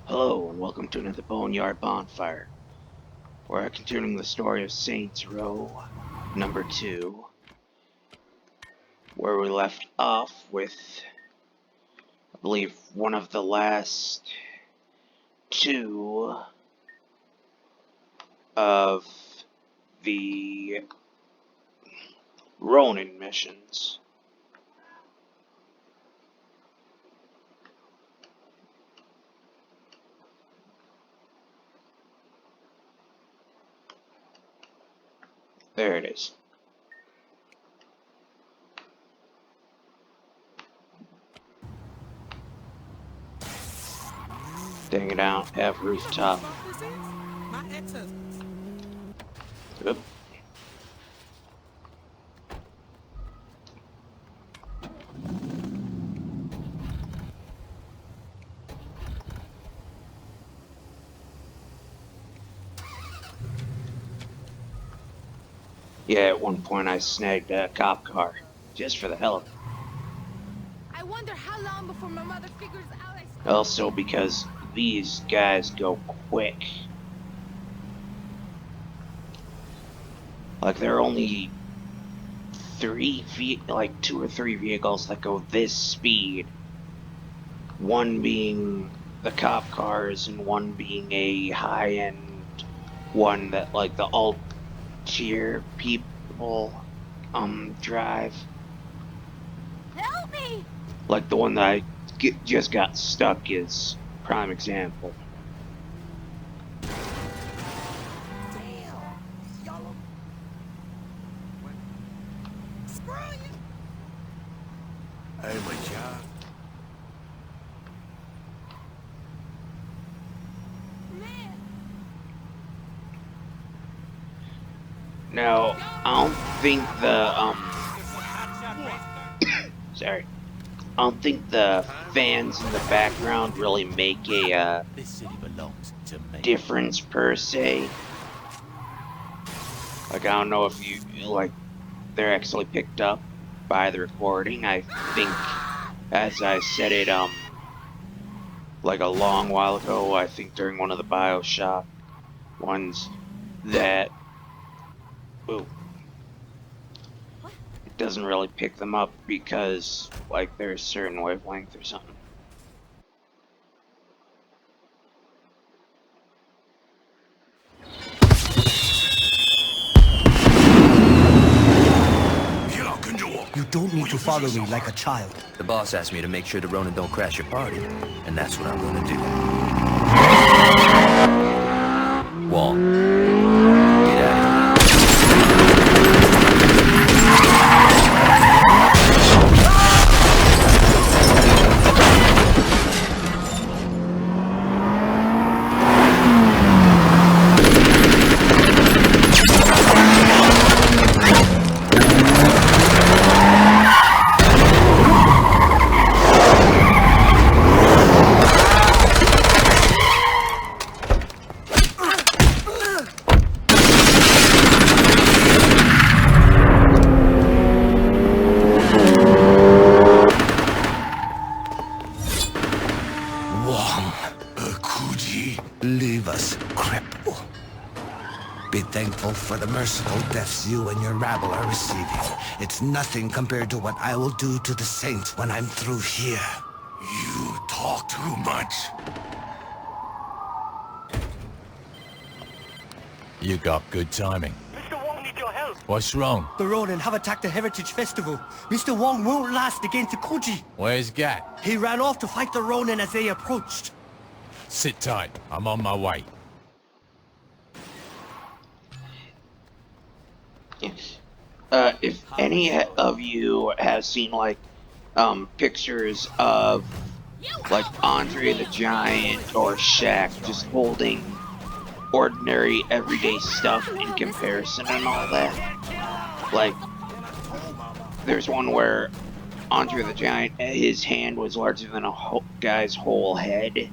Hello, and welcome to another Boneyard Bonfire. We're continuing the story of Saints Row number 2, where we left off with, I believe, one of the last two of the Ronin missions. There it is. Dang it out, have rooftop. Oop. Yeah, at one point I snagged a cop car, just for the hell of it. I wonder how long before my mother figures out Also because these guys go quick. Like, there are only two or three vehicles that go this speed. One being the cop cars, and one being a high-end one that, like, the alt-tier people, drive. Help me! Like, the one that I just got stuck is prime example. Now, I don't think sorry. I don't think the fans in the background really make a difference per se. Like, I don't know if they're actually picked up by the recording. I think, as I said it, like a long while ago, I think during one of the BioShock ones, that, ooh, it doesn't really pick them up because, like, there's a certain wavelength or something. You don't need to follow me like a child. The boss asked me to make sure the Ronin don't crash your party, and that's what I'm gonna do. Wong, get out of here. Leave us, cripple. Be thankful for the merciful deaths you and your rabble are receiving. It's nothing compared to what I will do to the Saints when I'm through here. You talk too much. You got good timing. Mr. Wong needs your help. What's wrong? The Ronin have attacked the Heritage Festival. Mr. Wong won't last against the Koji. Where's Gat? He ran off to fight the Ronin as they approached. Sit tight. I'm on my way. Yes. If any of you have seen, like, pictures of, like, Andre the Giant or Shaq just holding ordinary, everyday stuff in comparison and all that, like, there's one where Andre the Giant, his hand was larger than a guy's whole head,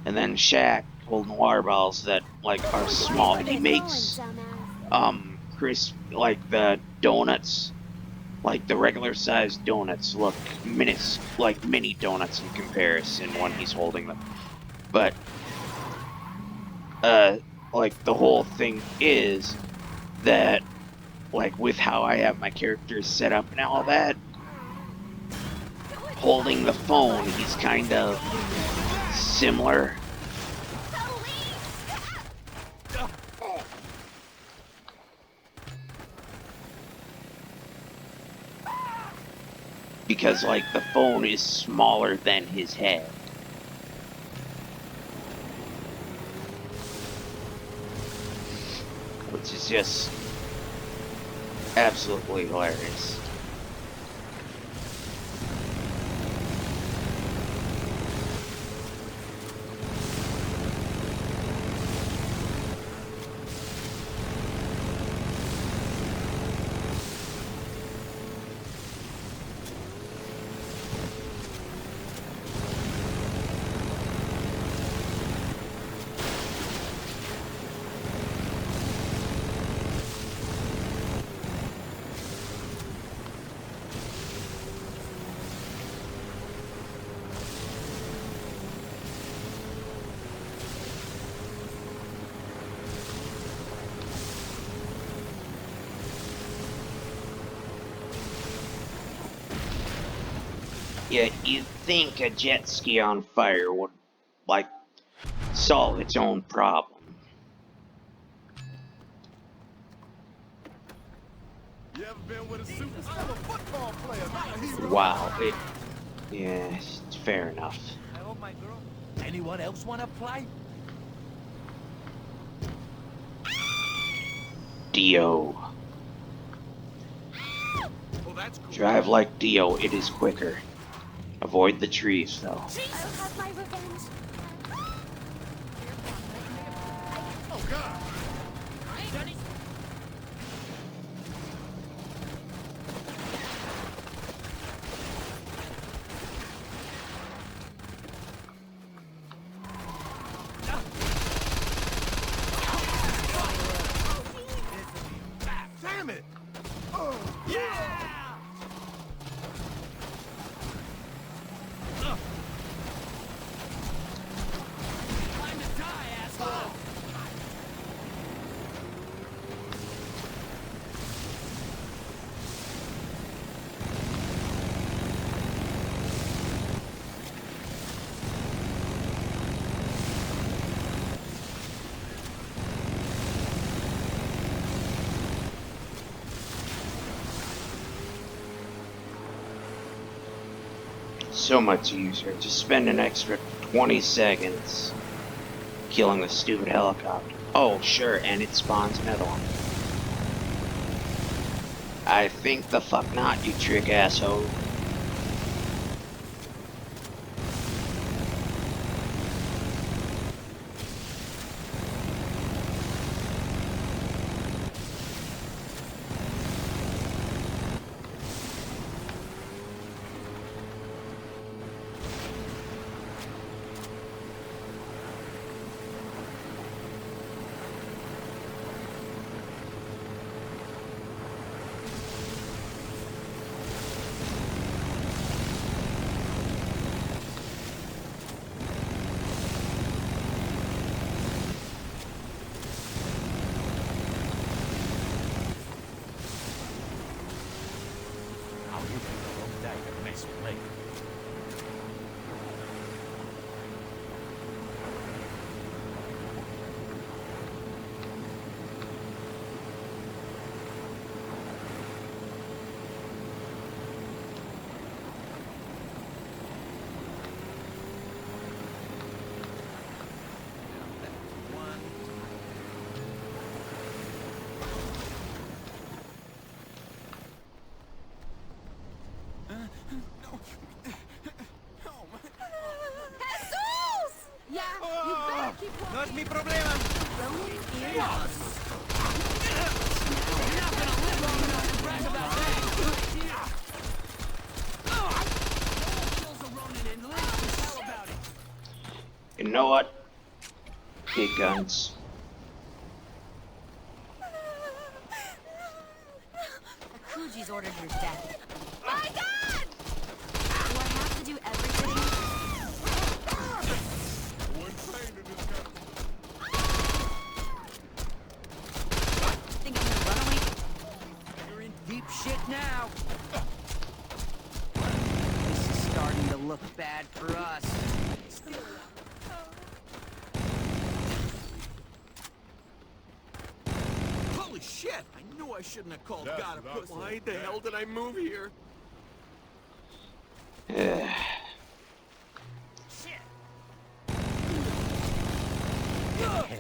and then Shaq holding water bottles that, like, are small, and he makes, like, the donuts, like the regular sized donuts, look like mini donuts in comparison when he's holding them. But, like, the whole thing is that, like, with how I have my characters set up and all that, holding the phone, he's kind of similar. Because, like, the phone is smaller than his head. Which is just absolutely hilarious. Yeah, you'd think a jet ski on fire would, like, solve its own problem. You ever been with a suit? I'm a football player, not a hero. Wow, yeah, it's fair enough. I hope my girl. Anyone else want to play? Dio. Oh, that's cool. Drive like Dio, it is quicker. Avoid the trees, though. I'll have my revenge. Oh, God. Damn it! Oh, yeah! Time to die, asshole! So much easier. Just spend an extra 20 seconds killing the stupid helicopter. Oh, sure, and it spawns another one. I think the fuck not, you trick asshole. Jesus! Yeah, you better keep walking. No es mi problema. Roman ears. You know what? Big guns. Akuji's ordered your death. My God! Do I have to do everything? bad for us. Holy shit! I knew I shouldn't have called That's God. what I said. Why the hell did I move here? Hell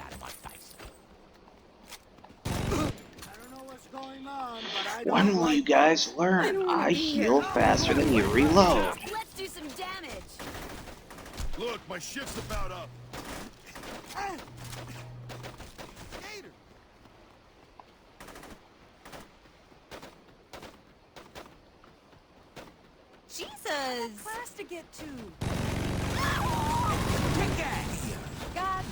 out of my face. When will you guys learn? I heal faster than you reload. Let's do some damage. Look, my shift's about up. Jesus! Class to get to. Kick ass! God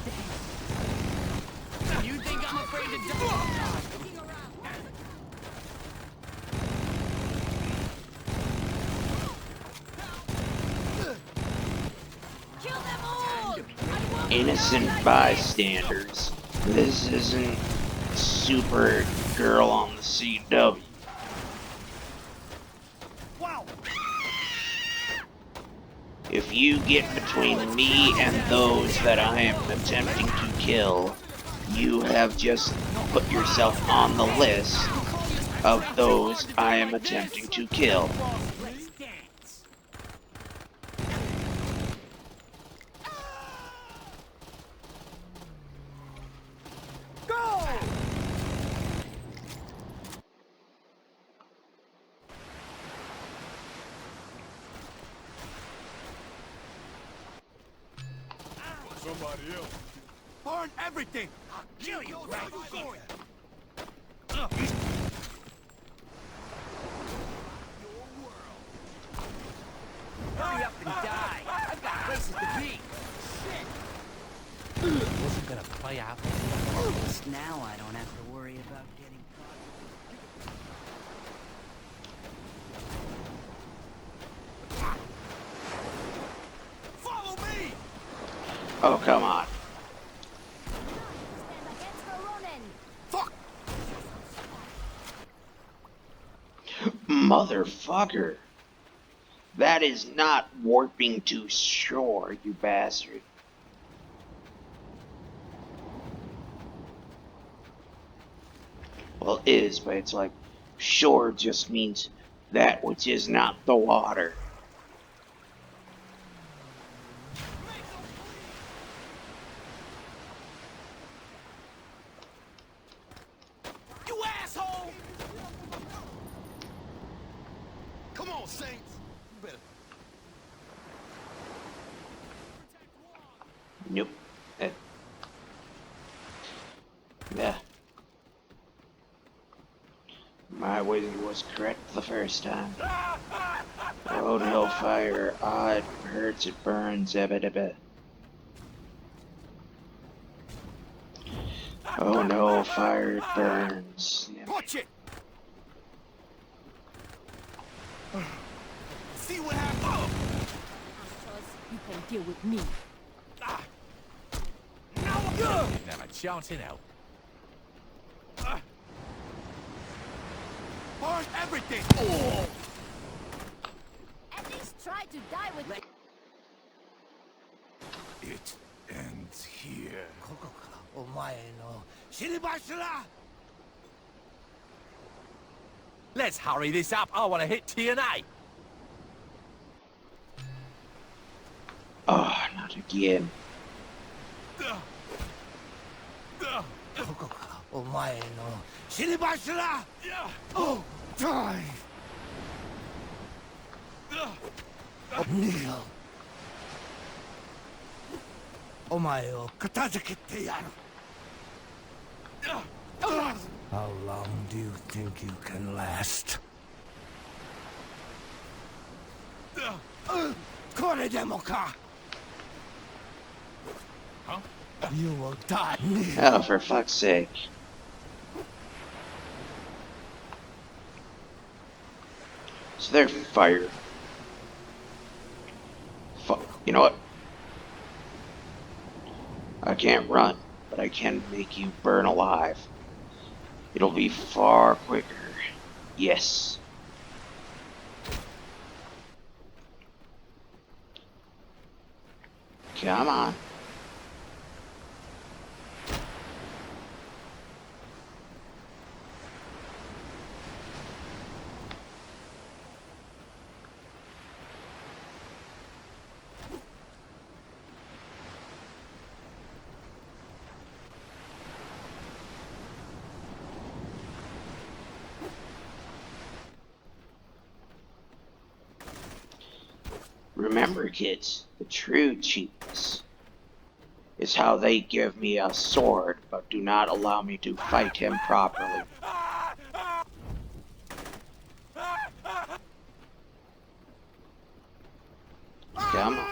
damn. You think I'm afraid to die? Kill them all! Innocent bystanders. This isn't Supergirl on the CW. If you get between me and those that I am attempting to kill, you have just put yourself on the list of those I am attempting to kill. Let's dance. Somebody else. Burn everything! I'll kill you right here! Hurry up and die! I've got places to be! Wasn't gonna play out. At least now I don't have to worry about getting caught. Follow me! Oh, come on. Fuck! Motherfucker. That is not warping to shore, you bastard. Well, it is, but it's like, shore just means that which is not the water. You asshole! Come on, Saints. You better. Nope. Yeah. My wizard was correct the first time. Oh no, fire. Ah, it hurts, it burns, ebba. Oh no, fire, it burns. Watch it! See what happens? You can deal with me. Didn't have a chance in hell. Burn everything! At least try to die with me. It ends here. Let's hurry this up. I want to hit TNA. Oh, not again. Oh, die! Kneel. お前を片付けてやる。How long do you think you can last? これでもか Huh? You will die. Oh, for fuck's sake. So they're fire. Fuck. You know what? I can't run, but I can make you burn alive. It'll be far quicker. Yes. Come on. Remember, kids, the true cheapness is how they give me a sword, but do not allow me to fight him properly. Come on.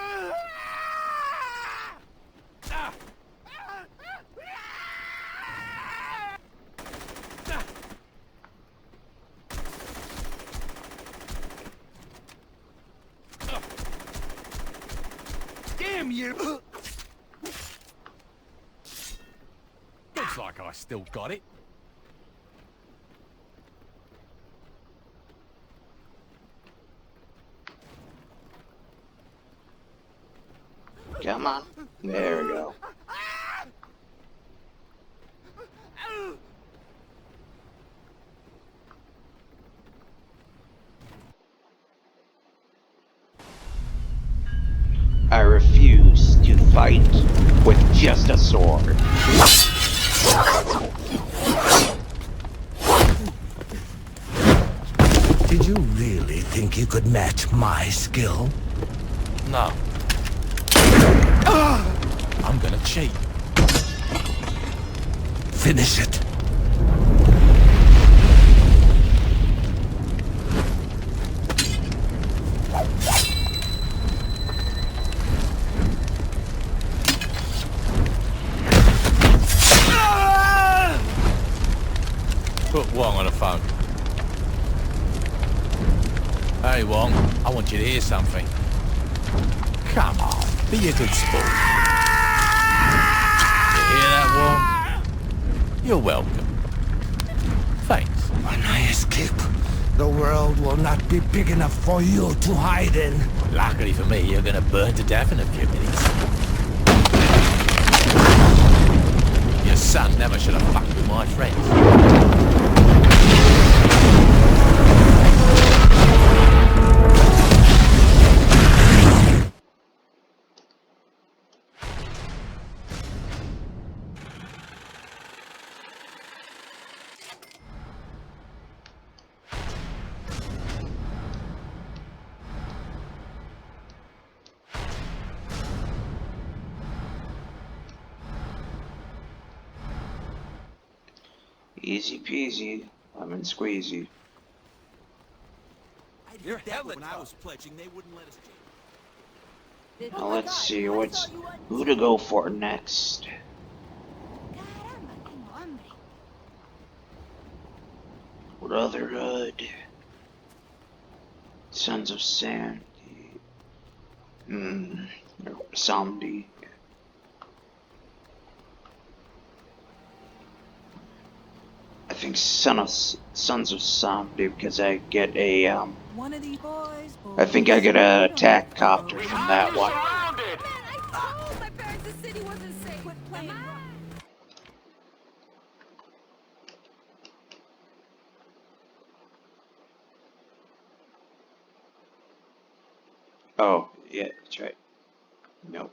Damn you! Looks like I still got it. Come on. There we go. I refuse to fight with just a sword. Did you really think you could match my skill? No. I'm gonna cheat. Finish it. Put Wong on the phone. Hey Wong, I want you to hear something. Come on, be a good sport. You hear that, Wong? You're welcome. Thanks. When I escape, the world will not be big enough for you to hide in. Luckily for me, you're gonna burn to death in a few minutes. Your son never should have fucked with my friends. Easy peasy, lemon squeezy. I did that when I was pledging, they wouldn't let us change. Now let's see who to go for next. Brotherhood. Sons of Sandy. Zombie. I think Sons of Zombie because I get a One of these boys, I think I get a attack copter from that one. Man, I told my parents the city wasn't safe. quit playing rough. Oh, yeah, that's right. Nope.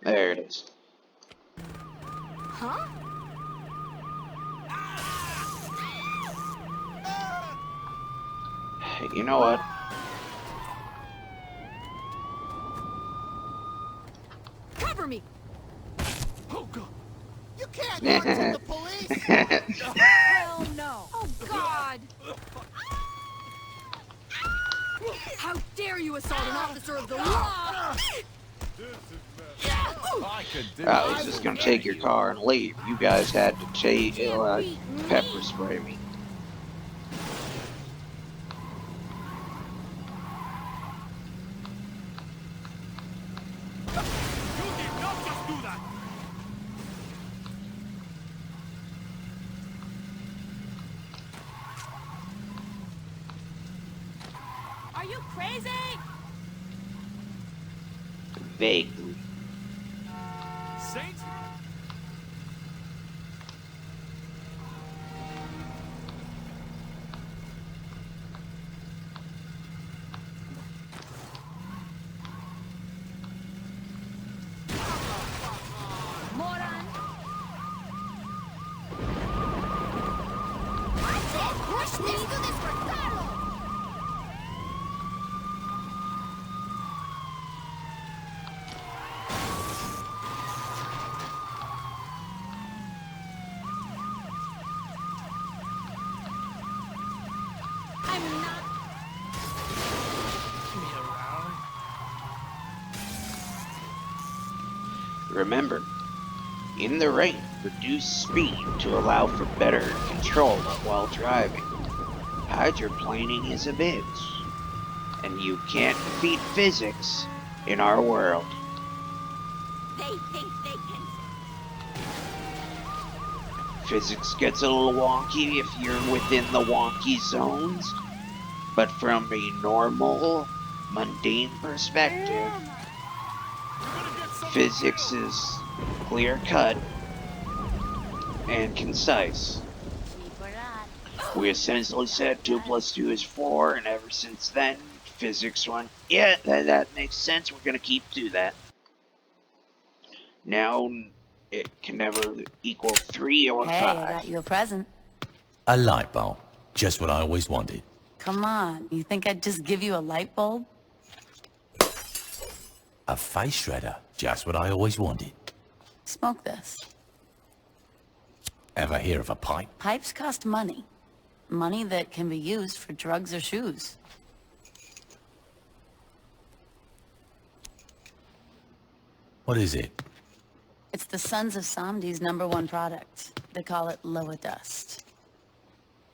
There it is. Huh? Hey, you know what? Cover me! Oh God! You can't run from the police. Hell no! Oh God! How dare you assault an officer of the law! I could do I was just gonna take your car and leave. You guys had to pepper spray me. Vaguely. Saints? Moron! I said push this! Do this for Carlo! I'm not... Remember, in the rain, reduce speed to allow for better control while driving. Hydroplaning is a bitch, and you can't defeat physics in our world. They think they can... Physics gets a little wonky if you're within the wonky zones, but from a normal, mundane perspective, physics is clear-cut and concise. We essentially said 2 + 2 is 4, and ever since then, physics went, yeah, that makes sense, we're gonna keep to that. Now, it can never equal 3 or 5. Hey, I got you a present. A light bulb. Just what I always wanted. Come on, you think I'd just give you a light bulb? A face shredder. Just what I always wanted. Smoke this. Ever hear of a pipe? Pipes cost money. Money that can be used for drugs or shoes. What is it? It's the Sons of Samdi's #1 product. They call it Loa Dust.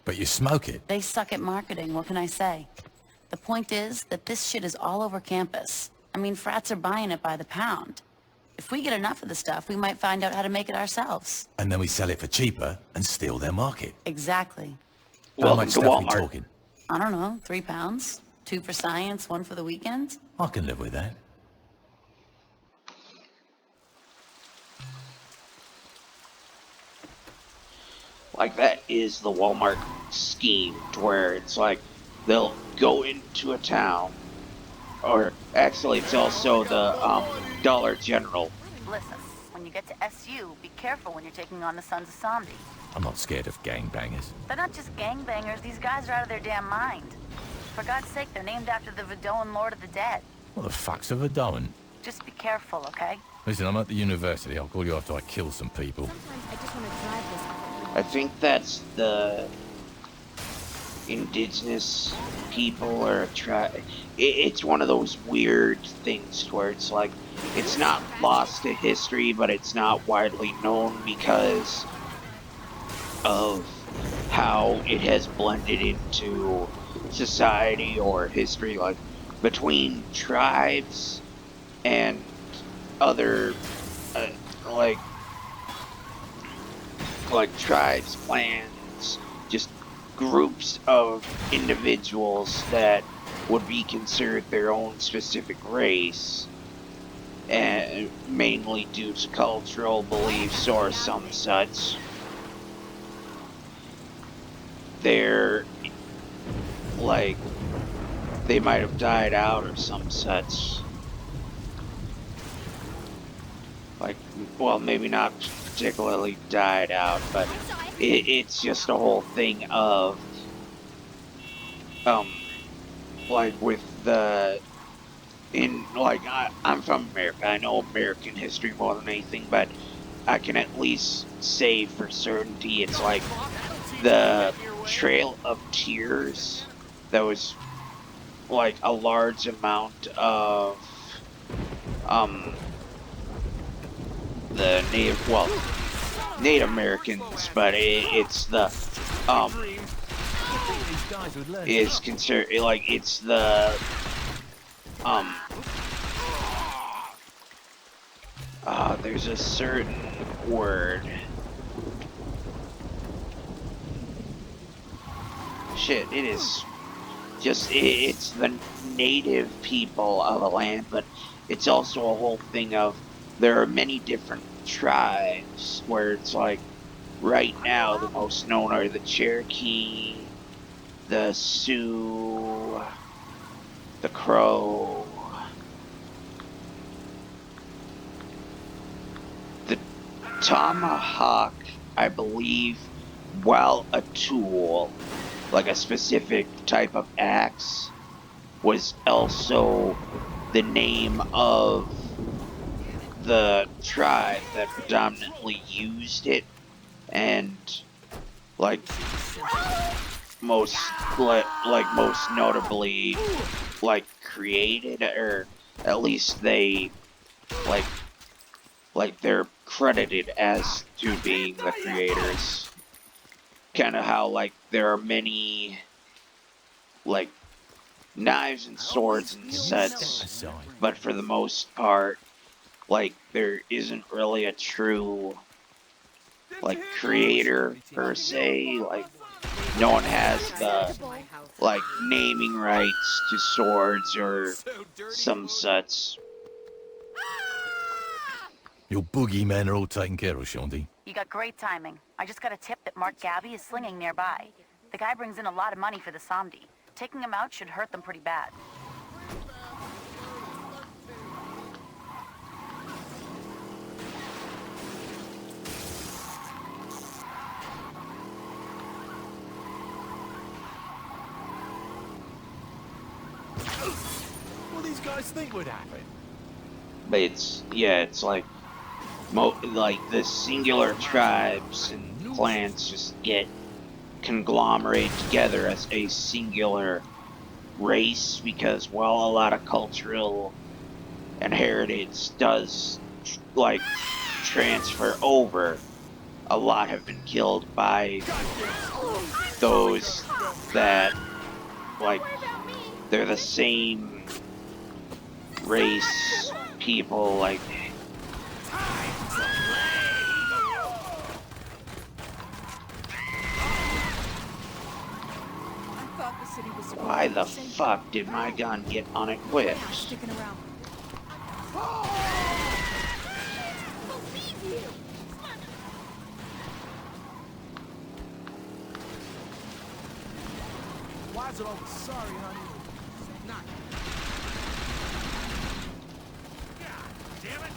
But you smoke it. They suck at marketing, what can I say? The point is that this shit is all over campus. I mean, frats are buying it by the pound. If we get enough of the stuff, we might find out how to make it ourselves. And then we sell it for cheaper and steal their market. Exactly. How Welcome much to stuff are we Walmart. talking? I don't know, 3 pounds? 2 for science, 1 for the weekend? I can live with that. Like, that is the Walmart scheme, to where it's like, they'll go into a town, or actually it's also the Dollar General. Listen, when you get to SU, be careful when you're taking on the Sons of Samdi. I'm not scared of gangbangers. They're not just gangbangers, these guys are out of their damn mind. For God's sake, they're named after the Vidoan Lord of the Dead. What the fuck's a Vidoan? Just be careful, okay? Listen, I'm at the university. I'll call you after I kill some people. Sometimes I just want to drive this off. I think that's the indigenous people or it's one of those weird things where it's like, it's not lost to history, but it's not widely known because of how it has blended into society or history, like between tribes and other like tribes, clans, just groups of individuals that would be considered their own specific race, and mainly due to cultural beliefs or some such. They're like, they might have died out or some such. Like, well, maybe not particularly died out, but it's just a whole thing of, like with the, I'm from America, I know American history more than anything, but I can at least say for certainty it's like the Trail of Tears, that was like a large amount of, the Native Americans, but it's the, is considered, like, it's the, there's a certain word. Shit, it is just it's the native people of a land, but it's also a whole thing of there are many different tribes where it's like right now the most known are the Cherokee, the Sioux, the Crow, the tomahawk, I believe, while a tool, like a specific type of axe, was also the name of the tribe that predominantly used it, and like most notably created, or at least they they're credited as to being the creators. Kind of how there are many knives and swords and sets, but for the most part there isn't really a true creator per se. No one has the naming rights to swords or some such. Your boogeymen are all taken care of, Shaunti. You got great timing. I just got a tip that Mark Gabby is slinging nearby. The guy brings in a lot of money for the Somdi. Taking him out should hurt them pretty bad. What do these guys think would happen? But it's the singular tribes and clans just get conglomerate together as a singular race because, well, a lot of cultural and heritage does transfer over. A lot have been killed by those that they're the same race people. Why the fuck did my gun get unequipped? Why is it always sorry, honey? Not. God damn it!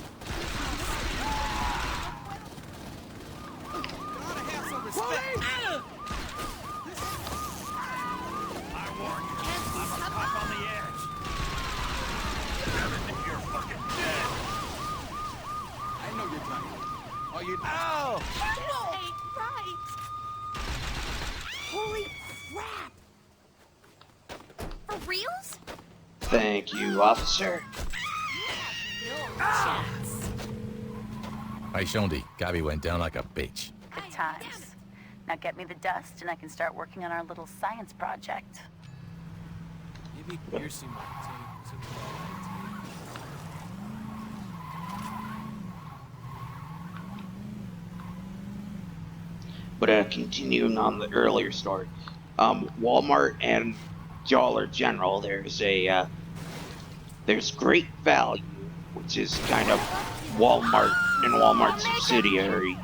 Gotta have some respect. I warn you, I'm a cop on the edge. Never think you're fucking dead. I know you're trying. Oh, you. Ow! Ain't right. Holy crap! For reals? Thank you, officer. Hey, Shaunti, Gabby went down like a bitch. Good times. Now get me the dust and I can start working on our little science project. Maybe piercing my tape. But continuing on the earlier story, Walmart and Dollar General, there's Great Value, which is kind of Walmart and Walmart's subsidiary,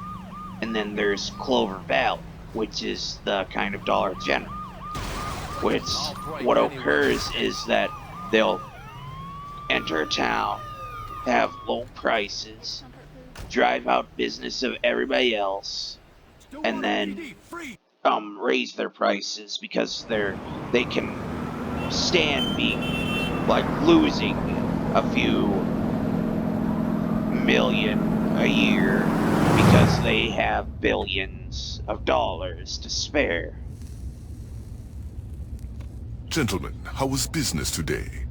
and then there's Clover Valley, which is the kind of Dollar General. Which, what occurs is that they'll enter a town, have low prices, drive out business of everybody else, and then raise their prices because they can stand being losing a few million a year because they have billions of dollars to spare. Gentlemen, how was business today?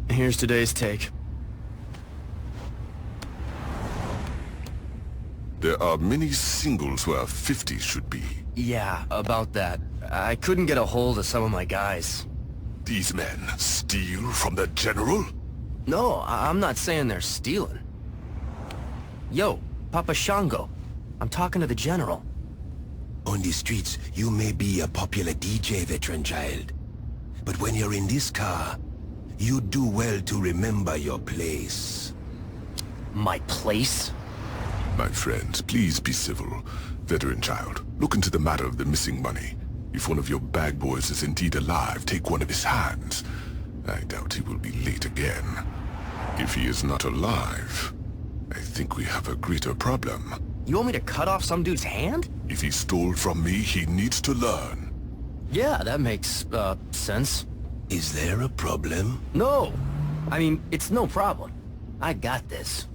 Here's today's take. There are many singles where 50 should be. Yeah, about that. I couldn't get a hold of some of my guys. These men steal from the General? No, I'm not saying they're stealing. Yo, Papa Shango. I'm talking to the General. On the streets, you may be a popular DJ, veteran child. But when you're in this car, you do well to remember your place. My place? My friends, please be civil. Veteran child, look into the matter of the missing money. If one of your bag boys is indeed alive, take one of his hands. I doubt he will be late again. If he is not alive, I think we have a greater problem. You want me to cut off some dude's hand? If he stole from me, he needs to learn. Yeah, that makes, sense. Is there a problem? No! I mean, it's no problem. I got this.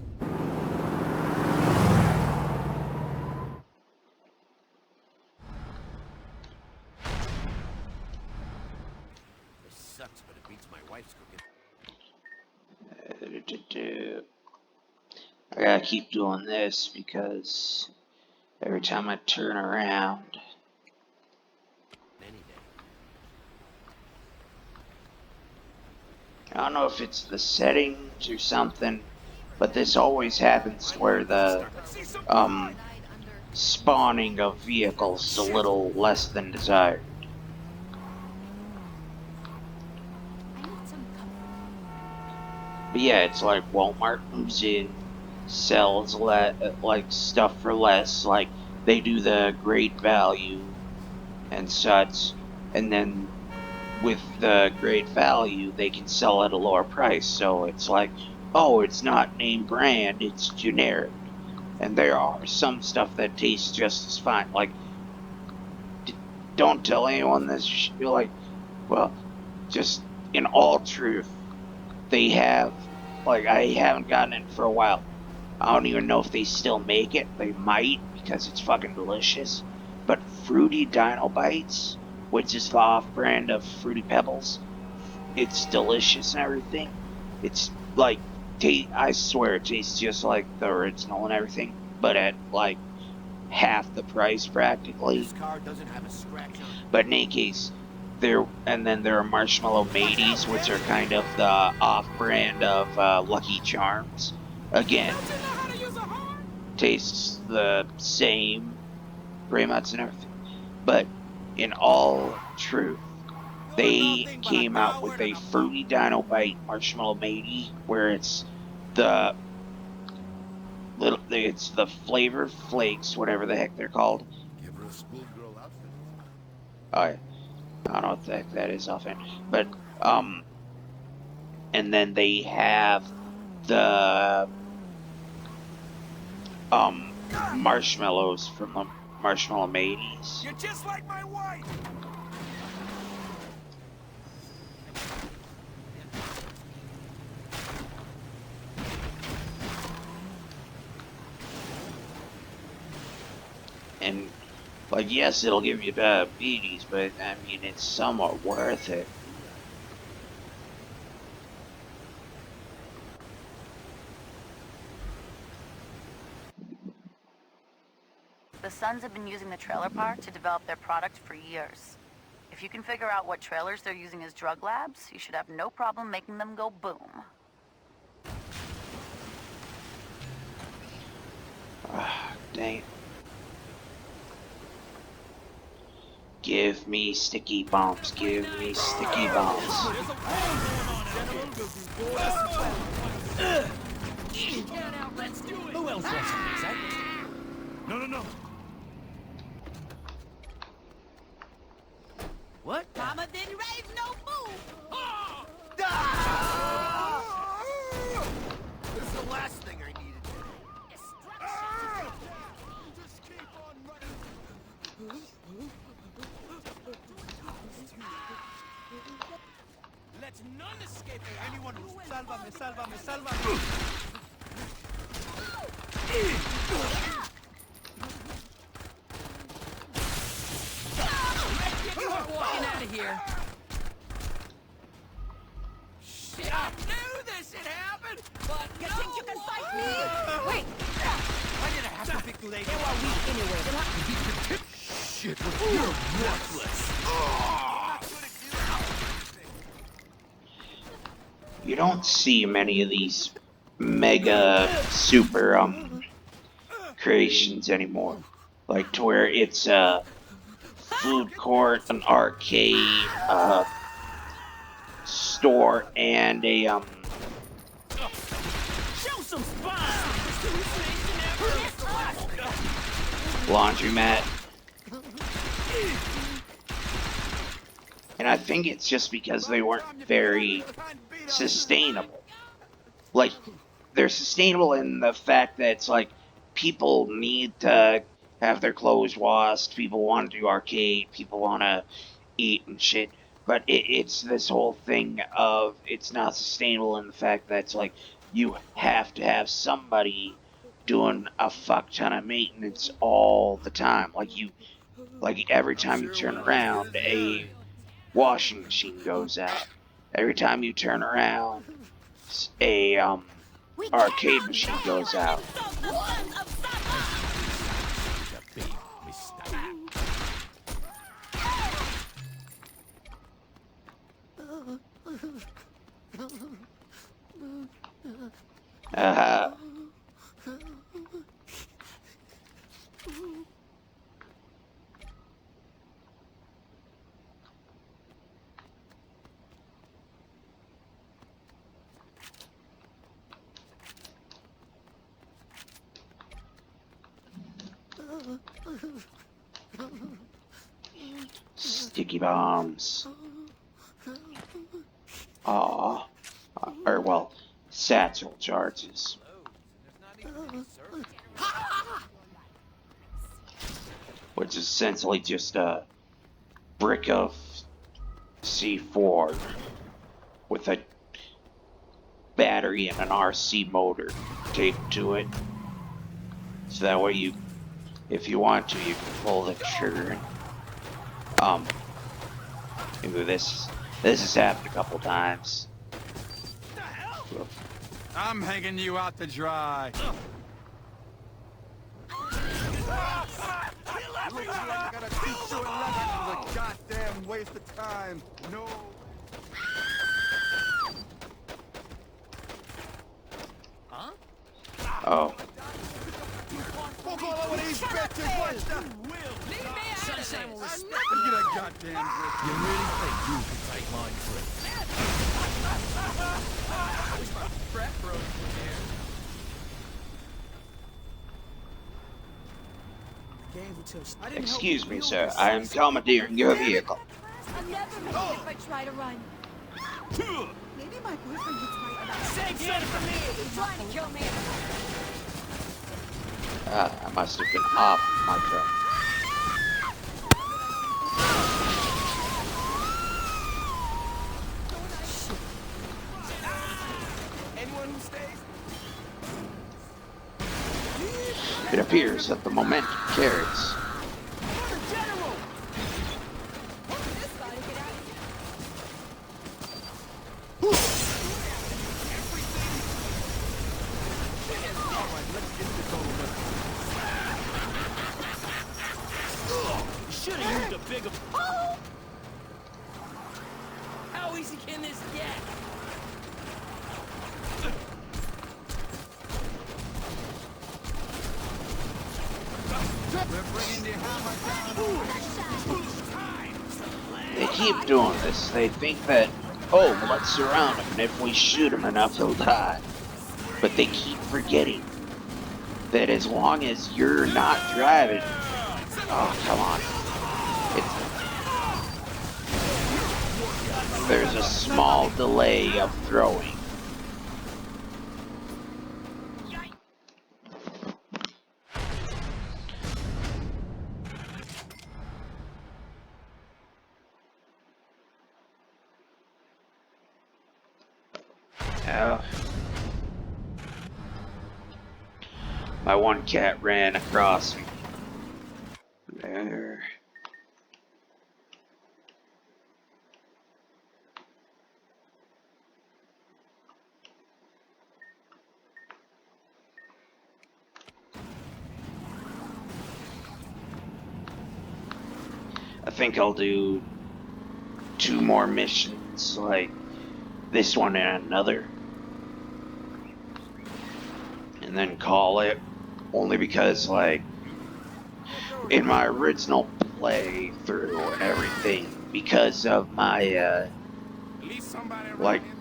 This sucks, but it beats my wife's cooking. I gotta keep doing this because every time I turn around, Any day. I don't know if it's the settings or something, but this always happens where the spawning of vehicles is a little less than desired. But yeah, it's like Walmart moves in, sells like stuff for less, like they do the great value and such, and then with the great value they can sell at a lower price. So it's like, oh, it's not name brand, it's generic. And there are some stuff that tastes just as fine. Like, don't tell anyone this. You're like, well, just in all truth, they have, like, I haven't gotten it for a while. I don't even know if they still make it. They might, because it's fucking delicious. But Fruity Dino Bites, which is the off-brand of Fruity Pebbles, it's delicious and everything. It's like, I swear it tastes just like the original and everything, but at like half the price practically. This car doesn't have a scratch on it. But in any case, there are Marshmallow Mateys, which are kind of the off-brand of Lucky Charms. Again, tastes the same, pretty much and everything. But in all truth, they came out with a Fruity Dino Bite Marshmallow Matey, where it's the flavor flakes, whatever the heck they're called. Give her a schoolgirl outfit. I don't know what the heck that is offhand, but and then they have the marshmallows from the Marshmallow Mateys. You're just like my wife! And, like, yes, it'll give you diabetes, but, I mean, it's somewhat worth it. The Sons have been using the trailer park to develop their product for years. If you can figure out what trailers they're using as drug labs, you should have no problem making them go boom. Dang it. Give me sticky bombs, give me sticky bombs. Who else wants a piece, eh? No. What? Mama didn't raise no fool. This is the last thing I needed. Just keep on running. Let none escape. Anyone who's sálvame. You are walking out of here. Shit, I knew this should happen, but You think you can fight me? Wait. why did I have to pick today? They were weak anyway. Shit, you're worthless. You don't see many of these mega super creations anymore. Like to where it's a food court, an arcade, store and a laundromat. And I think it's just because they weren't very sustainable. Like, they're sustainable in the fact that it's like people need to have their clothes washed, people want to do arcade, people want to eat and shit. But it's this whole thing of it's not sustainable in the fact that it's like you have to have somebody doing a fuck ton of maintenance all the time. Like every time you turn around, a washing machine goes out. Every time you turn around, a arcade machine goes out. Sticky bombs. Aw. Or, well, satchel charges. Which is essentially just a brick of C4 with a battery and an RC motor taped to it. So that way you, if you want to, you can pull the trigger and, maybe this has happened a couple times. I'm hanging you out to dry. I gotta teach you a lesson. It was a goddamn waste of time. No. Huh? Oh. Fuck all over these bitches. Watch that. Sunshine will respect Get a goddamn grip. You really think you can take my grip? Prep bro here. Excuse me, sir. I am commandeering your vehicle. I'll never make it if I try to run. Maybe my boyfriend would try about Save son from me! He's trying to kill me! I must have been off my truck. Anyone who stays? It appears that the momentum carries. Should've used a bigger... How easy can this get? They keep doing this. They think that, oh, well, let's surround him, and if we shoot him enough, he'll die. But they keep forgetting that as long as you're not driving... Oh, come on. There's a small delay of throwing. My one cat ran across me. There. I think I'll do 2 more missions, like this one and another, and then call it, only because, like, in my original playthrough and everything, because of my At least somebody around like here.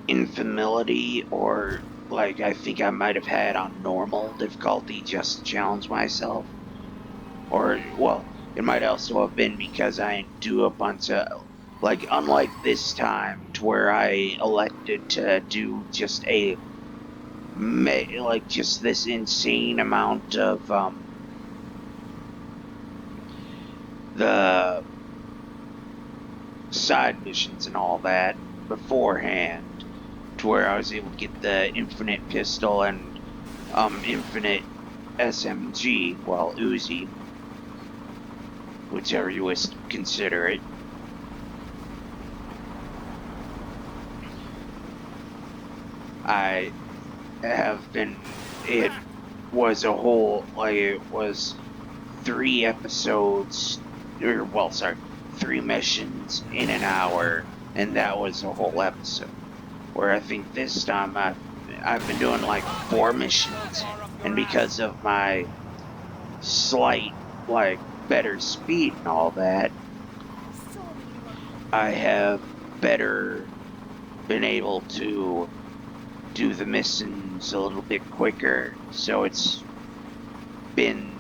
infamility, or like I think I might have had on normal difficulty just to challenge myself. Or, well, it might also have been because I do a bunch of, like, unlike this time, to where I elected to do just like, just this insane amount of, the side missions and all that beforehand, to where I was able to get the infinite pistol and, infinite SMG, well, Uzi, whichever you wish to consider it. I have been, it was a whole, like, it was 3 episodes, or, well, sorry, 3 missions in an hour, and that was a whole episode. Where I think this time I've been doing like 4 missions, and because of my slight, like, better speed and all that, I have better been able to do the missions a little bit quicker. So it's been,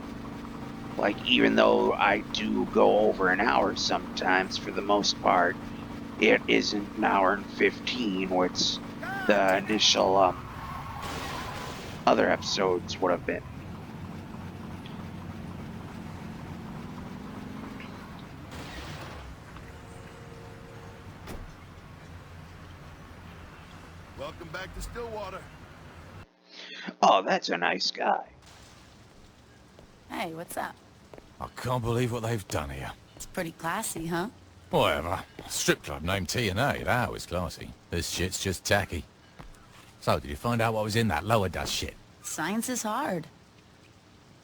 like, even though I do go over an hour sometimes, for the most part, it isn't an hour and 15, which the initial other episodes would have been. Welcome back to Stillwater. Oh, that's a nice guy. Hey, what's up? I can't believe what they've done here. It's pretty classy, huh? Whatever. Strip club named T&A, that was classy. This shit's just tacky. So, did you find out what was in that lower dust shit? Science is hard.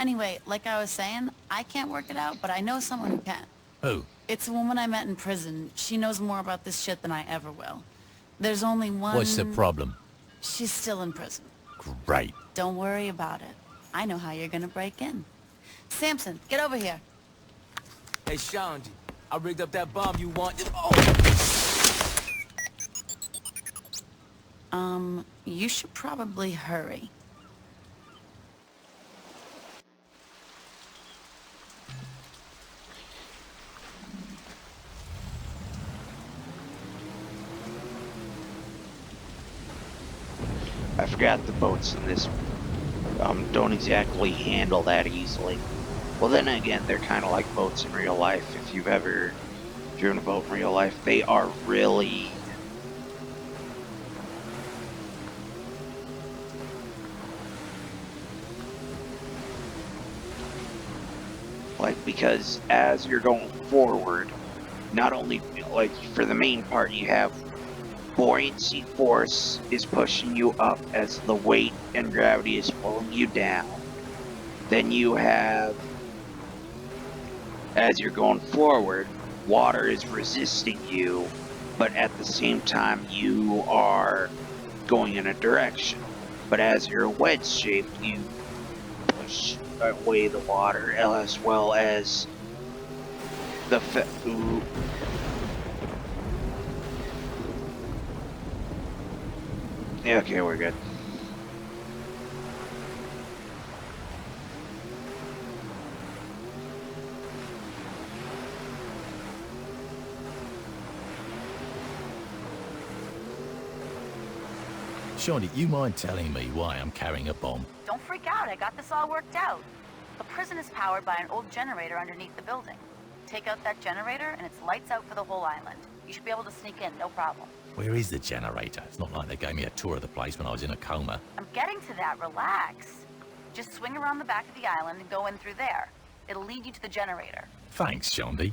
Anyway, like I was saying, I can't work it out, but I know someone who can. Who? It's a woman I met in prison. She knows more about this shit than I ever will. There's only one... What's the problem? She's still in prison. Great. Don't worry about it. I know how you're gonna break in. Samson, get over here. Hey, Shandy, I rigged up that bomb you wanted. Oh! You should probably hurry. I forgot the boats in this don't exactly handle that easily. Well, then again, they're kind of like boats in real life. If you've ever driven a boat in real life, they are really... like, because as you're going forward, not only, like, for the main part, you have buoyancy force is pushing you up as the weight and gravity is pulling you down. Then you have, as you're going forward, water is resisting you, but at the same time you are going in a direction. But as you're wedge shaped, you push away the water, as well as the yeah, okay, we're good. Shawnee, you mind telling me why I'm carrying a bomb? Don't freak out, I got this all worked out. The prison is powered by an old generator underneath the building. Take out that generator and it's lights out for the whole island. You should be able to sneak in, no problem. Where is the generator? It's not like they gave me a tour of the place when I was in a coma. I'm getting to that, relax. Just swing around the back of the island and go in through there. It'll lead you to the generator. Thanks, Shawnee.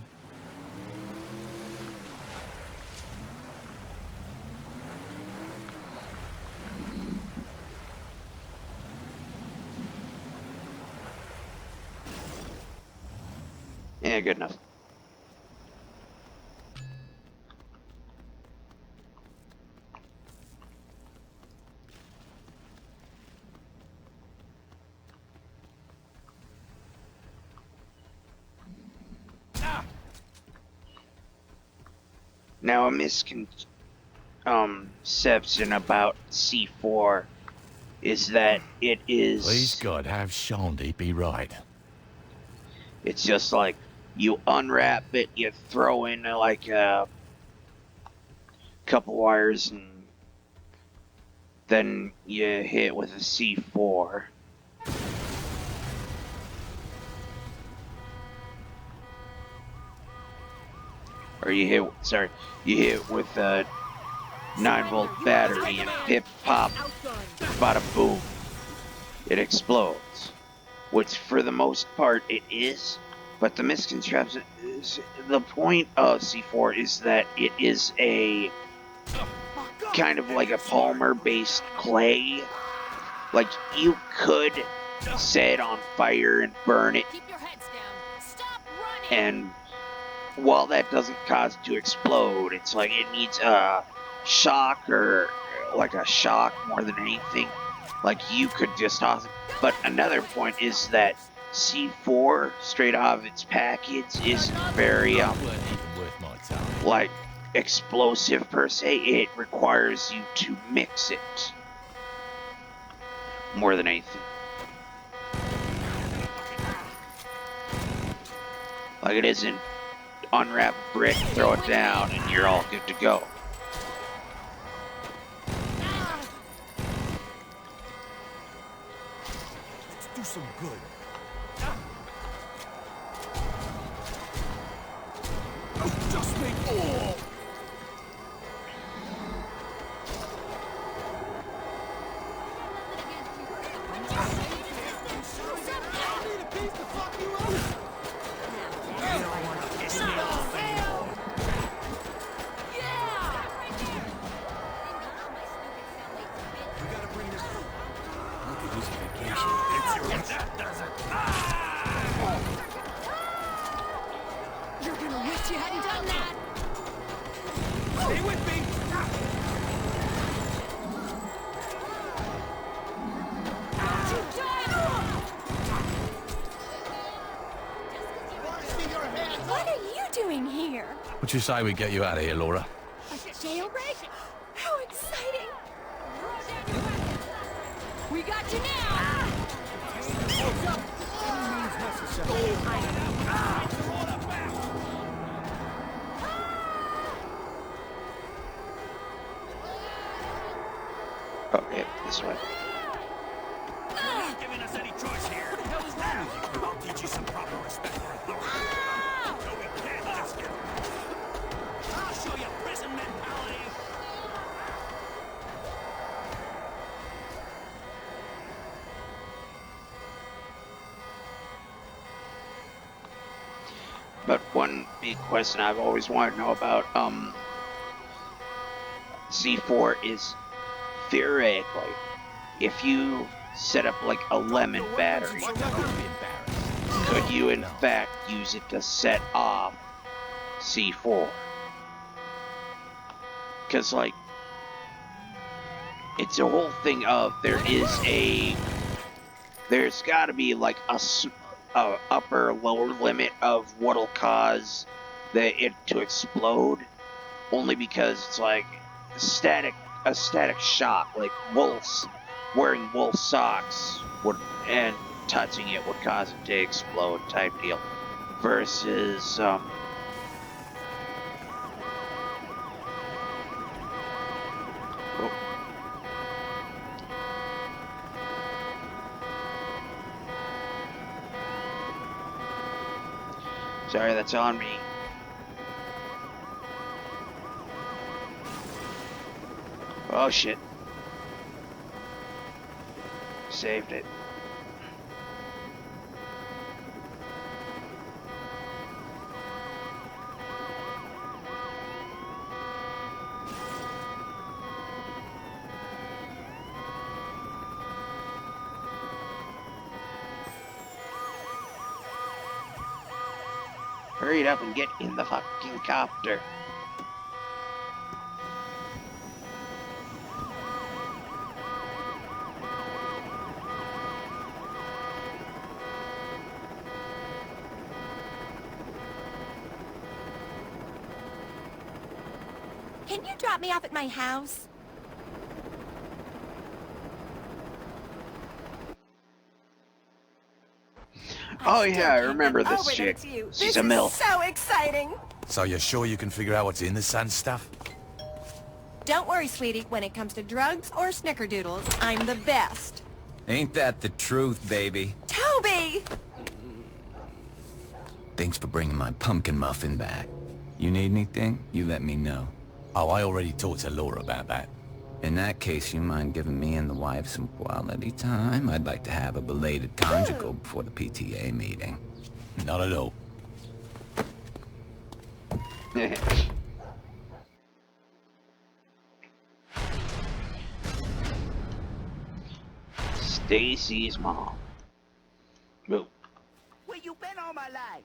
Yeah, good enough. Now, Sebson about C4 is that it is... Please God, have Shandy be right. It's just like, you unwrap it, you throw in like a couple wires, and then you hit with a C4. Or you hit with a 9-volt battery and pip pop, bada boom, it explodes. Which for the most part it is, but the misconception is, the point of C4 is that it is a kind of like a polymer based clay. Like you could set it on fire and burn it, Keep your heads down. Stop running. and while that doesn't cause it to explode, it's like it needs a shock, or like a shock more than anything. Like you could just toss it. But another point is that C4, straight out of its package, is very Weren't even worth my time. like explosive per se. It requires you to mix it more than anything. Like it isn't unwrap a brick, throw it down, and you're all good to go. Let's do some good. Oh, just me. Oh. You're gonna wish you hadn't done that. Stay with me. What are you doing here? What you say we get you out of here, Laura? A jailbreak? How exciting! We got you now. Okay, this way. You're not giving us any choice here. What the hell is wrong with you? I'll teach you some proper respect for authority. No, we can't let us get. I'll show you prison mentality. But one big question I've always wanted to know about C4 is, theoretically, if you set up like a lemon battery, Don't be embarrassed. could you in fact use it to set off C4? Because like, it's a whole thing of there's got to be like a upper lower limit of what'll cause it to explode, only because it's like a static shock, like wearing wool socks and touching it would cause it to explode type deal, versus sorry, that's on me. Oh shit. Saved it. Hurry it up and get in the fucking copter. Can you drop me off at my house? Oh yeah, I remember this over that chick. it's you. She's This a is MILF. so exciting. So you're sure you can figure out what's in the sun stuff? Don't worry, sweetie. When it comes to drugs or snickerdoodles, I'm the best. Ain't that the truth, baby? Toby! Thanks for bringing my pumpkin muffin back. You need anything, you let me know. Oh, I already talked to Laura about that. In that case, you mind giving me and the wife some quality time? I'd like to have a belated conjugal before the PTA meeting. Not at all. Stacy's mom. Ooh. Where you been all my life?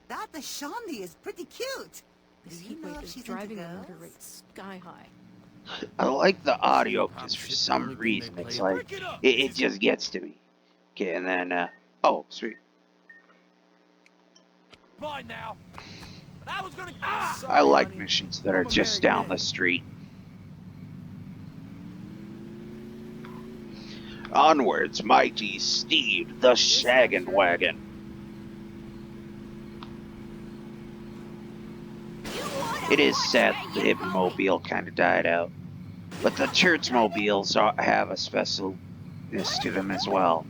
That the Shondi is pretty cute. Do you know if she's driving into a murder girls? rate sky high. I like the audio because for some reason it's like it just gets to me. Okay, and then oh sweet. Fine now. But I was gonna. I like missions that are just down the street. Onwards, mighty steed, the shaggin' wagon. It is sad that the Hippomobile kind of died out, but the Churchmobiles have a specialness to them as well.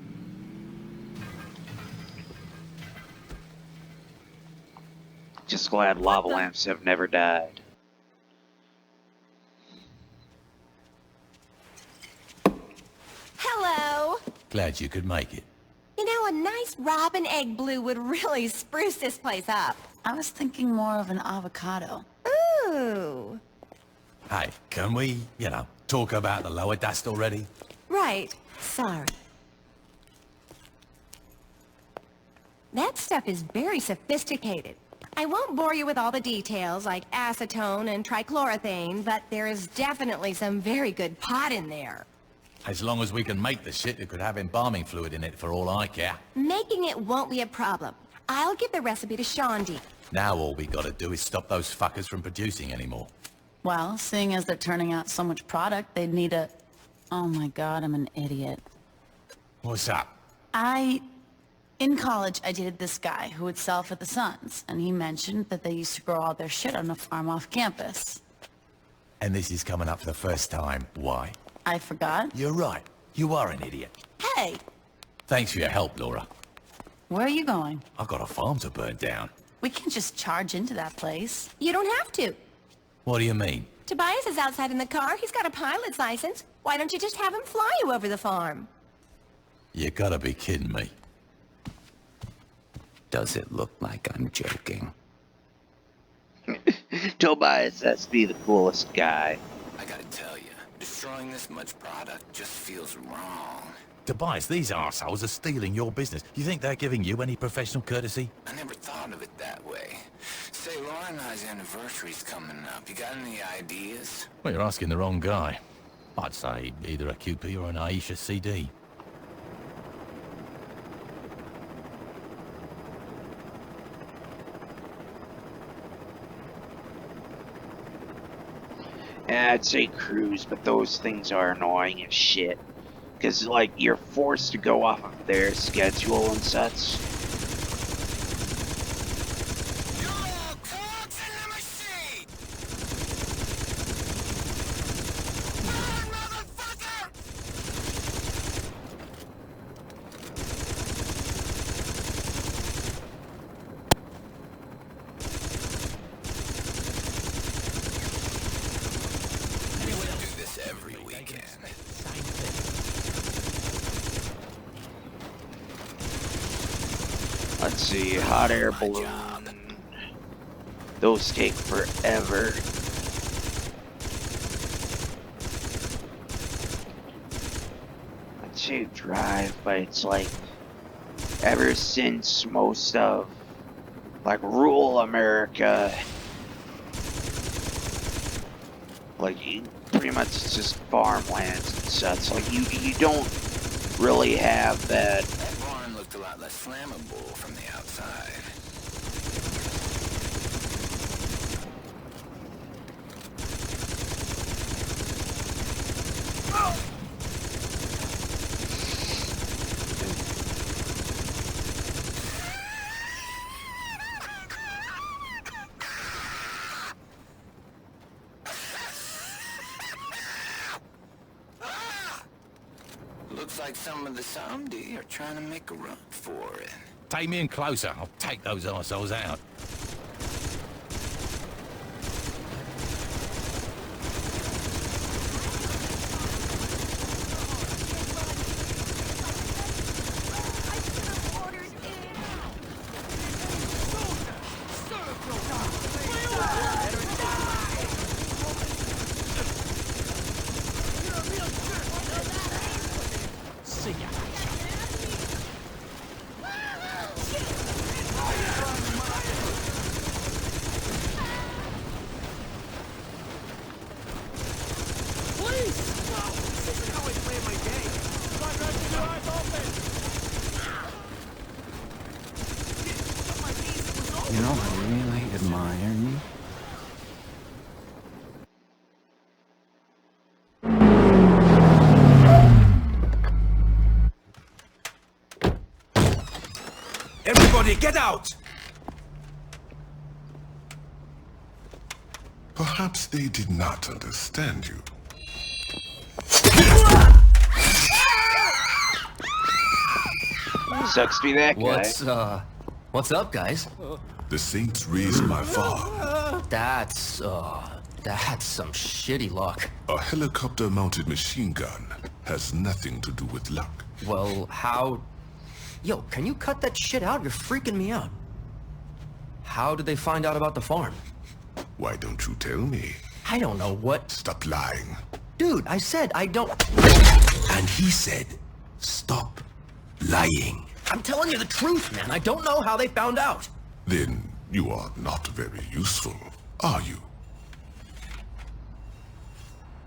Just glad lava lamps have never died. Hello! Glad you could make it. You know, a nice robin egg blue would really spruce this place up. I was thinking more of an avocado. Ooh. Hey, can we, talk about the lower dust already? Right. Sorry. That stuff is very sophisticated. I won't bore you with all the details like acetone and trichloroethane, but there is definitely some very good pot in there. As long as we can make the shit that could have embalming fluid in it for all I care. Making it won't be a problem. I'll give the recipe to Shondi. Now all we gotta do is stop those fuckers from producing anymore. Well, seeing as they're turning out so much product, they'd need a... Oh my god, I'm an idiot. What's up? In college, I dated this guy who would sell for the Suns, and he mentioned that they used to grow all their shit on a farm off campus. And this is coming up for the first time. Why? I forgot. You're right. You are an idiot. Hey! Thanks for your help, Laura. Where are you going? I've got a farm to burn down. We can just charge into that place. You don't have to. What do you mean? Tobias is outside in the car. He's got a pilot's license. Why don't you just have him fly you over the farm? You gotta be kidding me. Does it look like I'm joking? Tobias has to be the coolest guy. I gotta tell you, destroying this much product just feels wrong. Tobias, these arseholes are stealing your business. You think they're giving you any professional courtesy? I never thought of it that way. Say, Laura and I's anniversary's coming up. You got any ideas? Well, you're asking the wrong guy. I'd say either a QP or an Aisha CD. I'd say cruise, but those things are annoying as shit. Because, like, you're forced to go off of their schedule and such. Let's see, hot air balloon. Those take forever. I'd say drive, but it's like ever since most of like rural America, like pretty much it's just farmlands and such. Like you don't really have that. A lot less flammable from the outside. Looks like some of the zombie are trying to make a run for it. Take me in closer. I'll take those arseholes out. You know, I really admire you. Everybody, get out! Perhaps they did not understand you. Sucks to be that guy. What's up, guys? The Saints raised my farm. That's some shitty luck. A helicopter-mounted machine gun has nothing to do with luck. Well, how... Yo, can you cut that shit out? You're freaking me out. How did they find out about the farm? Why don't you tell me? I don't know what... Stop lying. Dude, I said I don't... And he said, stop lying. I'm telling you the truth, man. I don't know how they found out. Then you are not very useful, are you?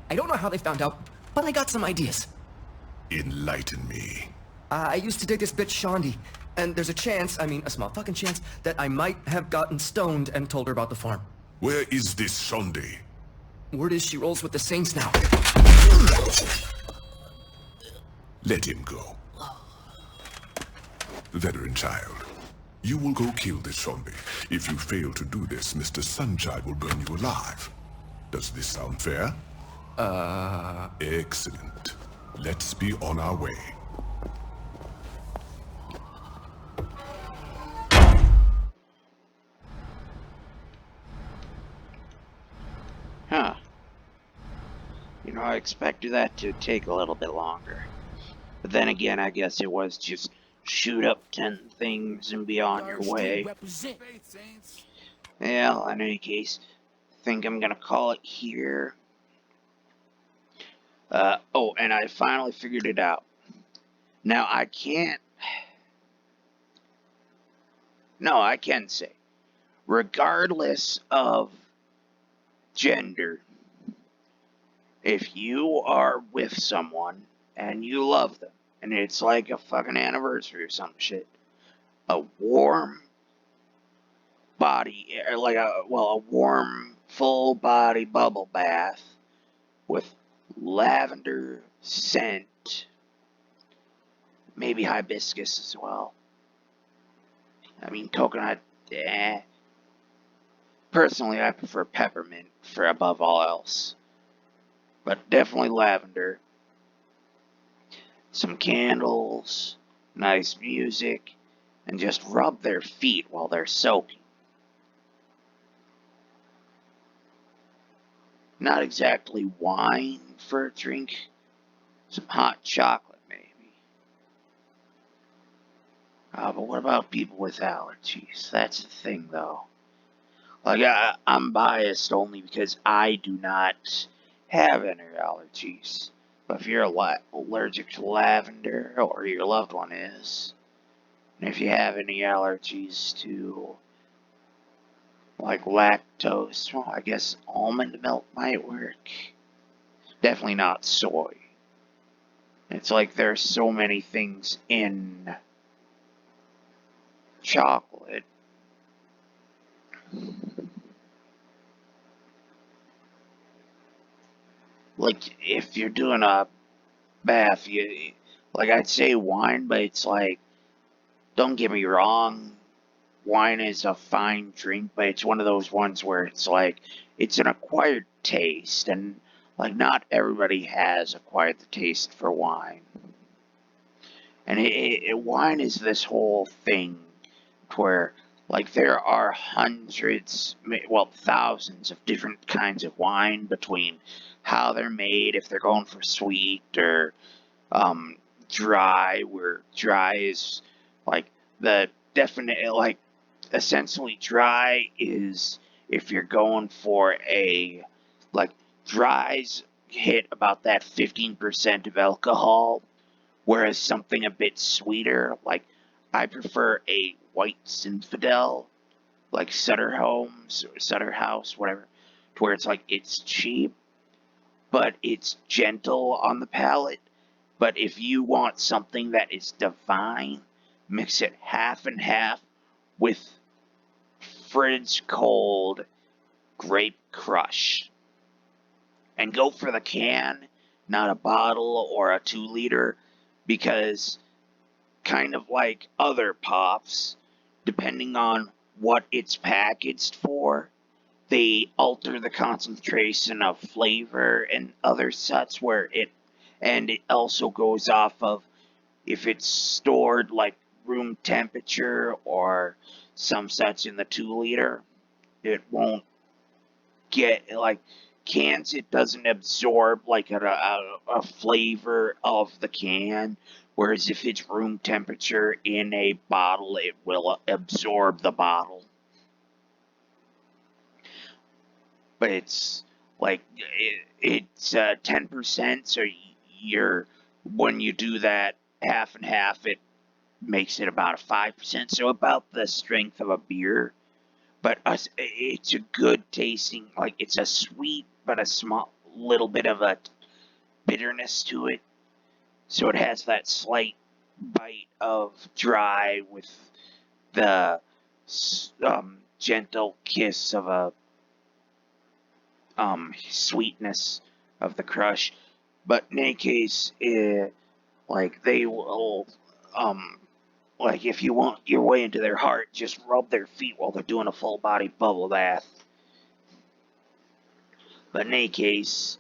I don't know how they found out, but I got some ideas. Enlighten me. I used to date this bitch Shondi, and there's a chance, a small fucking chance, that I might have gotten stoned and told her about the farm. Where is this Shondi? Word is she rolls with the Saints now. Let him go. Veteran child, you will go kill this Shondi. If you fail to do this, Mr. Sunchild will burn you alive. Does this sound fair? Excellent. Let's be on our way. Huh. You know, I expected that to take a little bit longer. But then again, I guess it was just shoot up 10 things and be on your way. Well, in any case, I think I'm gonna call it here. Oh, and I finally figured it out. Now, I can't... No, I can say, regardless of gender, if you are with someone and you love them, and it's like a fucking anniversary or some shit, a warm body, like a warm full body bubble bath with lavender scent, maybe hibiscus as well. I mean, coconut, Personally, I prefer peppermint for above all else. But definitely lavender. Some candles, nice music, and just rub their feet while they're soaking. Not exactly wine for a drink. Some hot chocolate, maybe. But what about people with allergies? That's the thing, though. Like, I'm biased only because I do not have any allergies. But if you're allergic to lavender, or your loved one is, and if you have any allergies to, like, lactose, well, I guess almond milk might work. Definitely not soy. It's like there's so many things in chocolate. Like, if you're doing a bath. Like, I'd say wine, but it's like, don't get me wrong, wine is a fine drink, but it's one of those ones where it's like, it's an acquired taste, and like, not everybody has acquired the taste for wine. And wine is this whole thing where, like, there are hundreds, well, thousands of different kinds of wine between how they're made, if they're going for sweet or dry, where dry is like the definite, like, essentially dry is if you're going for a, like, dries hit about that 15% of alcohol, whereas something a bit sweeter, like, I prefer a white Zinfandel, like Sutter Homes or Sutter House, whatever, to where it's like, it's cheap, but it's gentle on the palate. But if you want something that is divine, mix it half and half with fridge cold grape crush. And go for the can, not a bottle or a 2-liter, because kind of like other pops, depending on what it's packaged for, they alter the concentration of flavor and other such where it, and it also goes off of if it's stored like room temperature or some such in the 2-liter, it won't get, like, cans, it doesn't absorb like a flavor of the can, whereas if it's room temperature in a bottle, it will absorb the bottle. But it's like, it's 10%, so when you do that half and half, it makes it about a 5%, so about the strength of a beer. But it's a good tasting, like, it's a sweet, but a small, little bit of a bitterness to it. So it has that slight bite of dry with the gentle kiss of a sweetness of the crush. But in any case, like, they will, like, if you want your way into their heart, just rub their feet while they're doing a full body bubble bath. But in any case,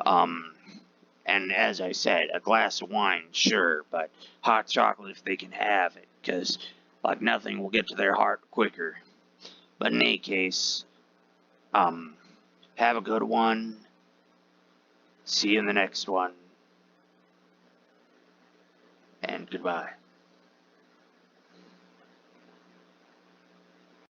and as I said, a glass of wine, sure, but hot chocolate if they can have it, because, like, nothing will get to their heart quicker. But in any case, have a good one. See you in the next one. And goodbye.